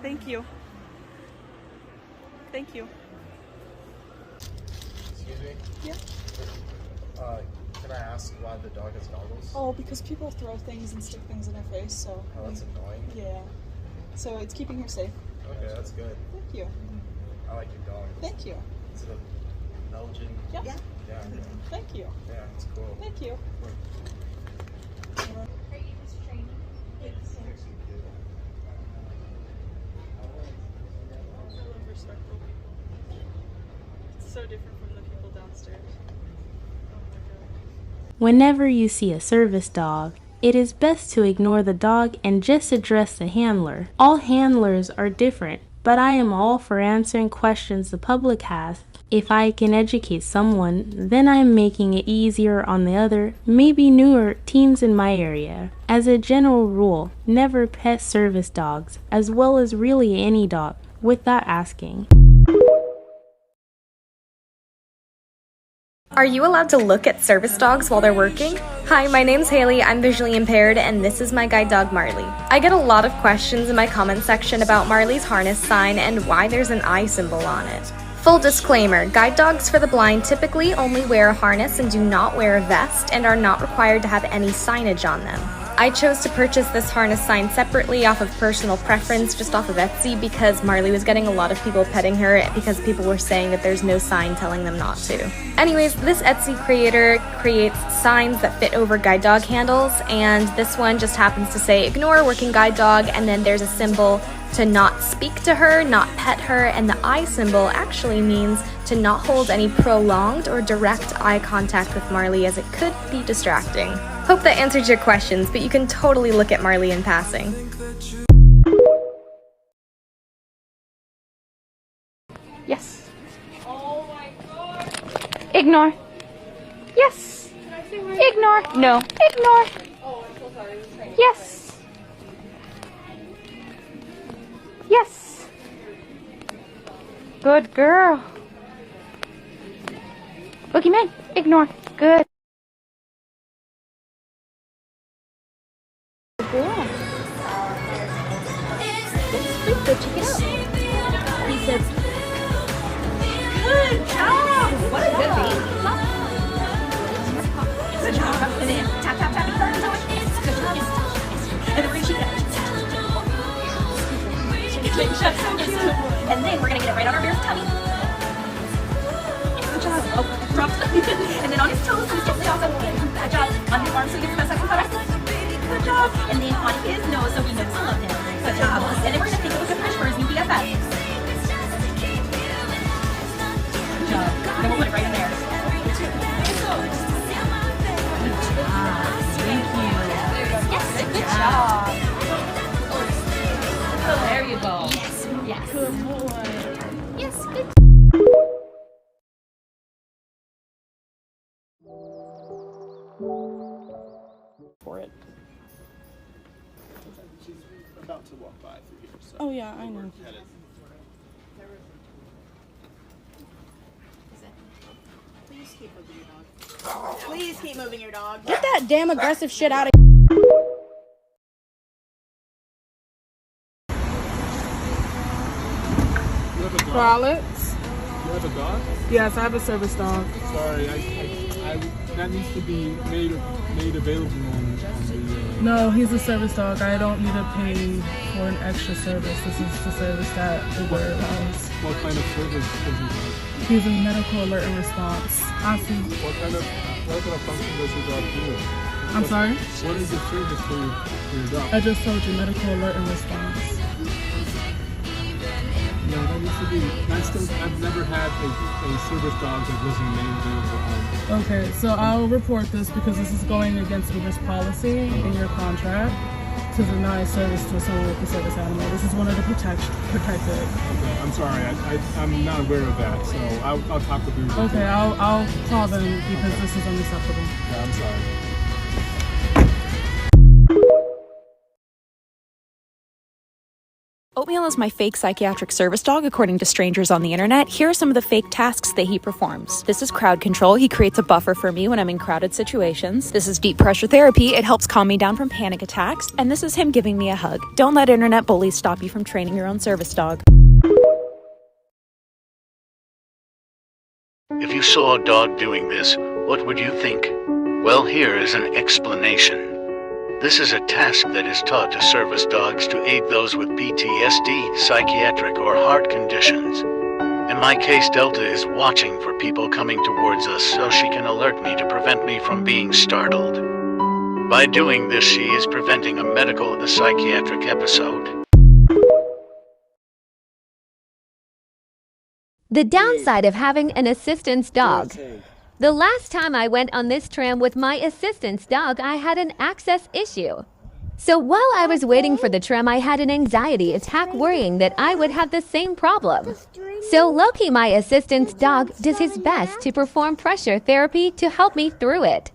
Thank you. Thank you. Excuse me? Yeah. Can I ask why the dog has goggles? Oh, because people throw things and stick things in her face, so. Oh, that's annoying. Yeah. So it's keeping her safe. Okay, that's good. Thank you. I like your dog. Thank you. Is it a Belgian? Yeah. Yeah. Thank you. Yeah, it's cool. Thank you. It's so different from the people downstairs. Oh my god. Whenever you see a service dog, it is best to ignore the dog and just address the handler. All handlers are different, but I am all for answering questions the public has. If I can educate someone, then I am making it easier on the other, maybe newer teams in my area. As a general rule, never pet service dogs, as well as really any dog, without asking. Are you allowed to look at service dogs while they're working? Hi, my name's Haley, I'm visually impaired, and this is my guide dog Marley. I get a lot of questions in my comment section about Marley's harness sign and why there's an eye symbol on it. Full disclaimer, guide dogs for the blind typically only wear a harness and do not wear a vest and are not required to have any signage on them. I chose to purchase this harness sign separately off of personal preference, just off of Etsy, because Marley was getting a lot of people petting her because people were saying that there's no sign telling them not to. Anyways, this Etsy creator creates signs that fit over guide dog handles, and this one just happens to say ignore working guide dog, and then there's a symbol to not speak to her, not pet her, and the eye symbol actually means to not hold any prolonged or direct eye contact with Marley, as it could be distracting. Hope that answered your questions, but you can totally look at Marley in passing. Yes. Oh my god. Ignore. Yes. Ignore. No. Ignore. Oh, I'm so sorry. Yes. Yes. Good girl. Boogeyman, ignore. Good. Good girl. Go check it out. He says, good job. What a good baby. Good job. And then tap, tap, tap. Good job. And then reach it out. So cute. And then we're going to get it right on our bear's tummy. Good job. Oh, drop. And then on his toes, he's gently also. Good job. On his arms, so he gets the second photo. Good job. And then on his nose, so we know to love him. Good job. And then we're going to take a look at Fresh for his new BFF. Good job. And then we'll put it right in there. Good job. Thank you. Yes, good job. Oh, there you go. Yes. Yes. Good boy. Yes, good. For it. She's about to walk by through here, so. Oh yeah, I know. Headed. Please keep moving your dog. Please keep moving your dog. Get that damn aggressive shit out of You have a dog? Violets? You have a dog? Yes, I have a service dog. Sorry, that needs to be made available on the. No, he's a service dog. I don't need to pay for an extra service. This is the service that Uber allows. What kind of service does he have? He's a medical alert and response. Awesome. What kind of function does your dog do? I'm sorry? What is the service for your dog? I just told you, medical alert and response. No, that needs to be. I've never had a service dog that wasn't made available on. Okay, so I'll report this because this is going against Uber's policy in your contract to deny service to someone with a service animal. This is one of the protected. Okay, I'm sorry, I'm not aware of that, so I'll talk with you. Okay, I'll call them because this is unacceptable. Yeah, I'm sorry. Oh, Oatmeal is my fake psychiatric service dog, according to strangers on the internet. Here are some of the fake tasks that he performs. This is crowd control. He creates a buffer for me when I'm in crowded situations. This is deep pressure therapy. It helps calm me down from panic attacks. And this is him giving me a hug. Don't let internet bullies stop you from training your own service dog. If you saw a dog doing this, what would you think? Well, here is an explanation. This is a task that is taught to service dogs to aid those with PTSD, psychiatric, or heart conditions. In my case, Delta is watching for people coming towards us so she can alert me to prevent me from being startled. By doing this, she is preventing a medical or psychiatric episode. The downside of having an assistance dog. The last time I went on this tram with my assistance dog, I had an access issue. So while I was waiting for the tram, I had an anxiety attack worrying that I would have the same problem. So Loki, my assistance dog, does his best to perform pressure therapy to help me through it.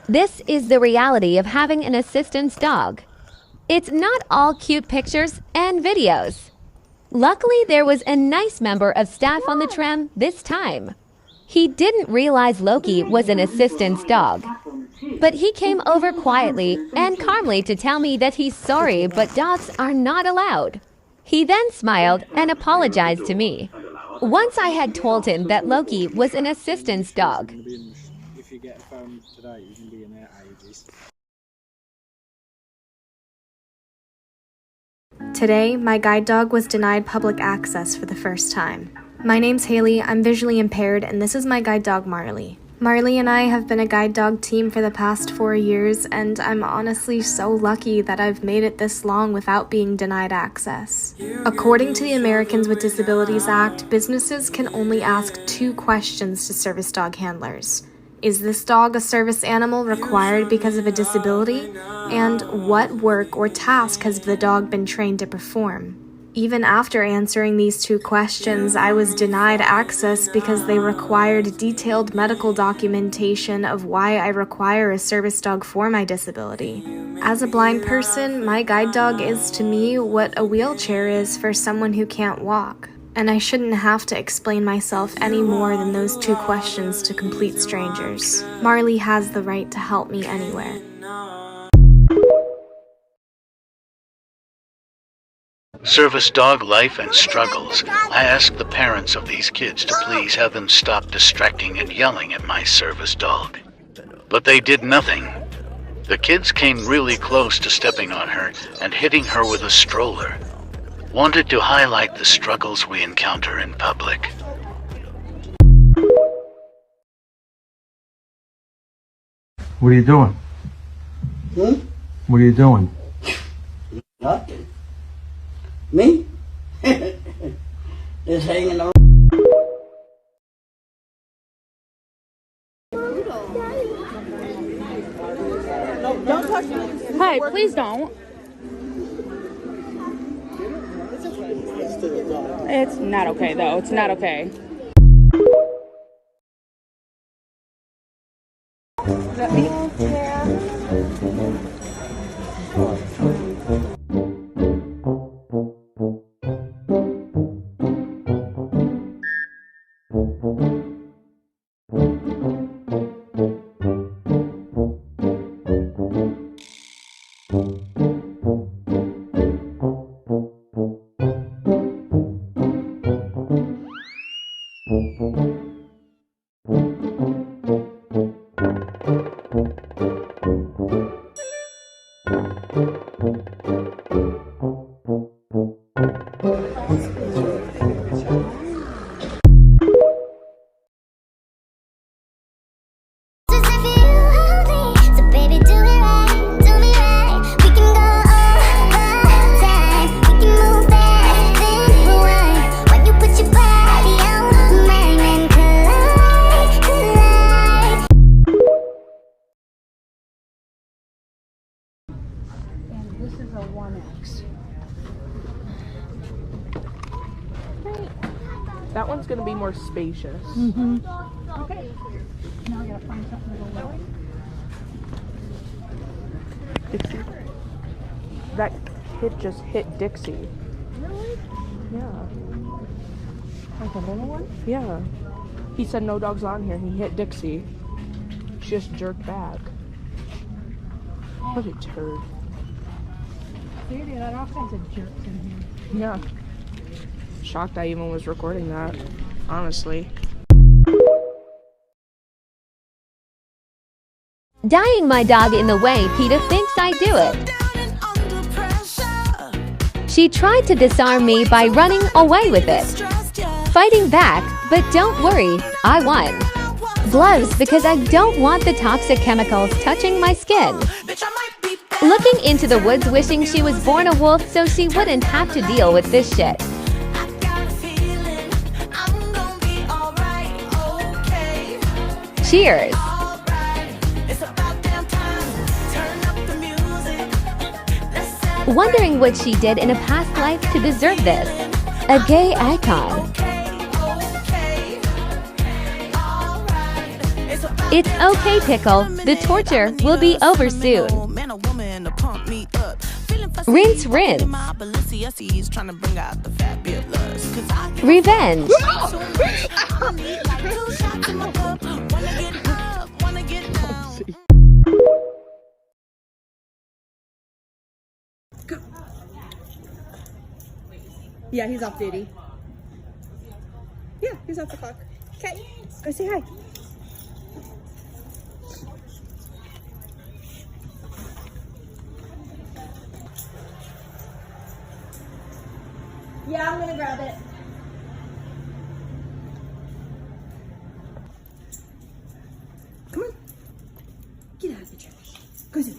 This is the reality of having an assistance dog. It's not all cute pictures and videos. Luckily, there was a nice member of staff on the tram this time. He didn't realize Loki was an assistance dog, but he came over quietly and calmly to tell me that he's sorry, but dogs are not allowed. He then smiled and apologized to me. Once I had told him that Loki was an assistance dog. If you get a phone today, you can be in there ages. Today, my guide dog was denied public access for the first time. My name's Haley, I'm visually impaired, and this is my guide dog Marley. Marley and I have been a guide dog team for the past 4 years, and I'm honestly so lucky that I've made it this long without being denied access. According to the Americans with Disabilities Act, businesses can only ask 2 questions to service dog handlers. Is this dog a service animal required because of a disability? And what work or task has the dog been trained to perform? Even after answering these 2 questions, I was denied access because they required detailed medical documentation of why I require a service dog for my disability. As a blind person, my guide dog is to me what a wheelchair is for someone who can't walk. And I shouldn't have to explain myself any more than those 2 questions to complete strangers. Marley has the right to help me anywhere. Service dog life and struggles. I asked the parents of these kids to please have them stop distracting and yelling at my service dog. But they did nothing. The kids came really close to stepping on her and hitting her with a stroller. Wanted to highlight the struggles we encounter in public. What are you doing? What are you doing? Nothing. Me? Just hanging around. Don't touch me. Hey, please don't. It's not okay, though. It's not okay. Is that me? This is a 1X. That one's gonna be more spacious. Okay. Now I gotta find something to go with. Dixie. That kid just hit Dixie. Really? Like a little one? Yeah. He said no dogs on here. He hit Dixie. She just jerked back. What a turd. Sadie, that all kinds of jerks in here. Yeah. Shocked I even was recording that, honestly. Dying my dog in the way PETA thinks I do it. She tried to disarm me by running away with it. Fighting back, but don't worry, I won. Gloves because I don't want the toxic chemicals touching my skin. Looking into the woods wishing she was born a wolf so she wouldn't have to deal with this shit. Cheers. Wondering what she did in a past life to deserve this. A gay icon. It's okay, Pickle. The torture will be over soon. Rinse, rinse. Revenge. Yeah, he's off duty. Yeah, he's off the clock. Okay, go say hi. Yeah, I'm gonna grab it. Come on. Get out of the trash. Go see.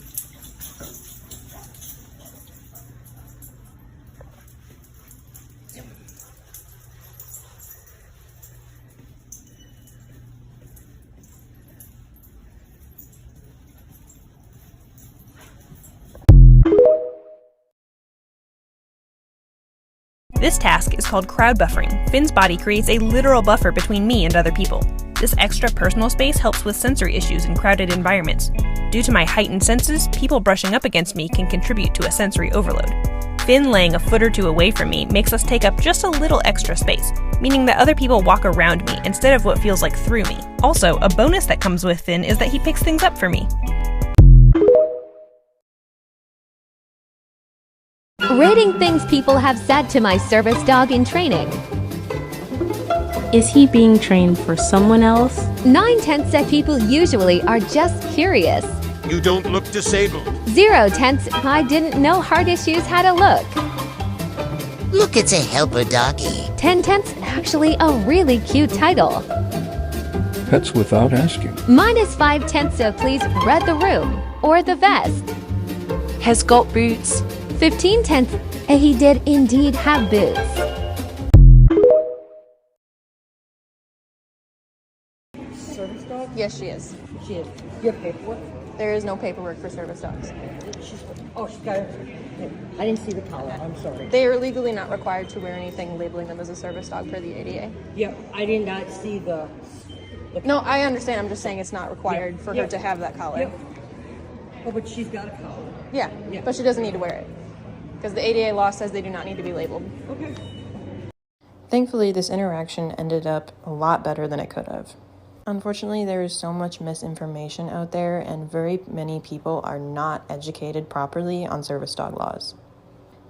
This task is called crowd buffering. Finn's body creates a literal buffer between me and other people. This extra personal space helps with sensory issues in crowded environments. Due to my heightened senses, people brushing up against me can contribute to a sensory overload. Finn laying a foot or two away from me makes us take up just a little extra space, meaning that other people walk around me instead of what feels like through me. Also, a bonus that comes with Finn is that he picks things up for me. Rating things people have said to my service dog in training. Is he being trained for someone else? 9/10 that people usually are just curious. You don't look disabled. 0/10 I didn't know heart issues had a look. Look, it's a helper doggy. 10/10 actually a really cute title. Pets without asking. -5/10 so please read the room or the vest. Has got boots. 15/10 he did indeed have boots. Service dog? Yes, she is. She is. You have paperwork? There is no paperwork for service dogs. She's got it. I didn't see the collar. I'm sorry. They are legally not required to wear anything labeling them as a service dog per the ADA. Yeah, I did not see the No, I understand. I'm just saying it's not required for her to have that collar. Yep. Oh, but she's got a collar. Yeah, but she doesn't need to wear it. Because the ADA law says they do not need to be labeled. Okay. Thankfully, this interaction ended up a lot better than it could have. Unfortunately, there is so much misinformation out there, and very many people are not educated properly on service dog laws.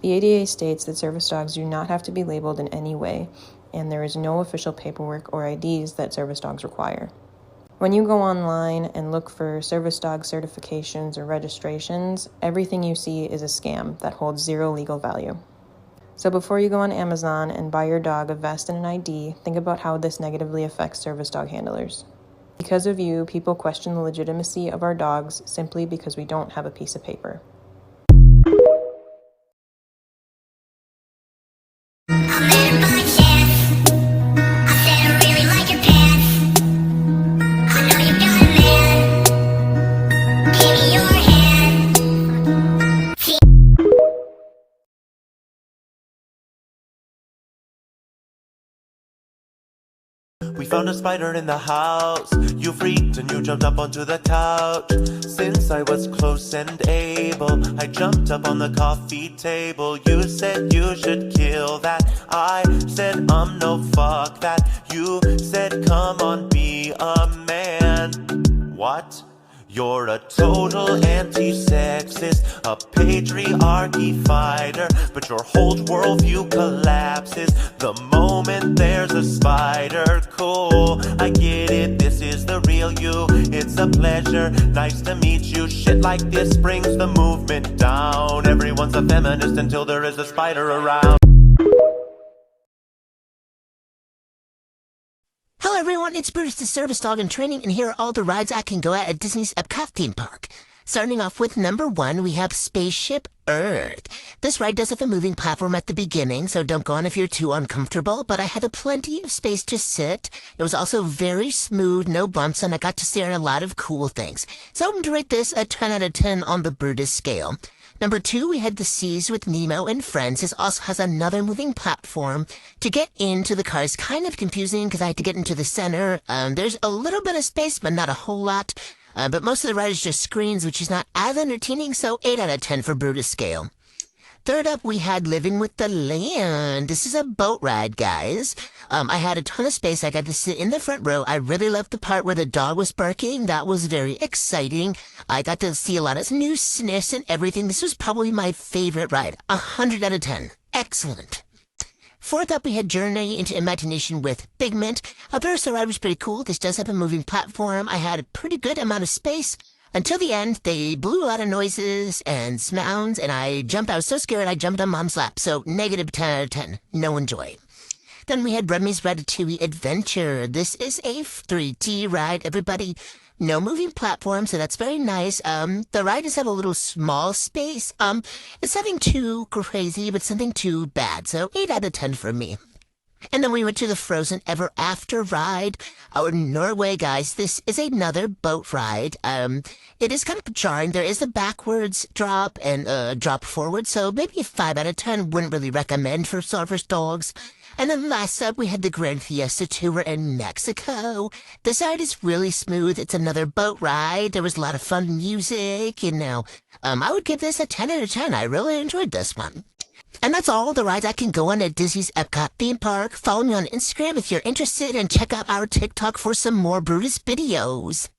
The ADA states that service dogs do not have to be labeled in any way, and there is no official paperwork or IDs that service dogs require. When you go online and look for service dog certifications or registrations, everything you see is a scam that holds zero legal value. So before you go on Amazon and buy your dog a vest and an ID, think about how this negatively affects service dog handlers. Because of you, people question the legitimacy of our dogs simply because we don't have a piece of paper. We found a spider in the house. You freaked and you jumped up onto the couch. Since I was close and able, I jumped up on the coffee table. You said you should kill that. I said I'm no fuck that. You said come on, be a man. What? You're a total anti-sexist, a patriarchy fighter, but your whole worldview collapses the moment there's a spider. Cool, I get it, this is the real you. It's a pleasure, nice to meet you. Shit like this brings the movement down. Everyone's a feminist until there is a spider around. Hello everyone, it's Brutus the Service Dog in training, and here are all the rides I can go at Disney's Epcot theme park. Starting off with number 1, we have Spaceship Earth. This ride does have a moving platform at the beginning, so don't go on if you're too uncomfortable, but I had plenty of space to sit. It was also very smooth, no bumps, and I got to stare at a lot of cool things. So I'm going to rate this a 10 out of 10 on the Brutus scale. Number 2, we had The Seas with Nemo and Friends. This also has another moving platform. To get into the car is kind of confusing because I had to get into the center. There's a little bit of space, but not a whole lot. But most of the ride is just screens, which is not as entertaining, so 8 out of 10 for Brutus scale. Third up, we had Living with the Land. This is a boat ride, guys. I had a ton of space. I got to sit in the front row. I really loved the part where the dog was barking. That was very exciting. I got to see a lot of new sniffs and everything. This was probably my favorite ride. 100 out of 10. Excellent. Fourth up, we had Journey into Imagination with Figment. First, the ride was pretty cool. This does have a moving platform. I had a pretty good amount of space. Until the end, they blew a lot of noises and sounds, and I jumped. I was so scared I jumped on Mom's lap, so negative 10 out of 10. No enjoy. Then we had Remy's Ratatouille Adventure. This is a 3D ride, everybody. No moving platform, so that's very nice. The ride does have a little small space. It's nothing too crazy, but something too bad, so 8 out of 10 for me. And then we went to the Frozen Ever After ride out in Norway, guys. This is another boat ride. It is kind of jarring. There is a backwards drop and a drop forward, so maybe a 5 out of 10. Wouldn't really recommend for Service Dogs. And then last up, we had the Grand Fiesta Tour in Mexico. This ride is really smooth. It's another boat ride. There was a lot of fun music, and now I would give this a 10 out of 10. I really enjoyed this one. And that's all the rides I can go on at Disney's Epcot theme park. Follow me on Instagram if you're interested, and check out our TikTok for some more Brutus videos.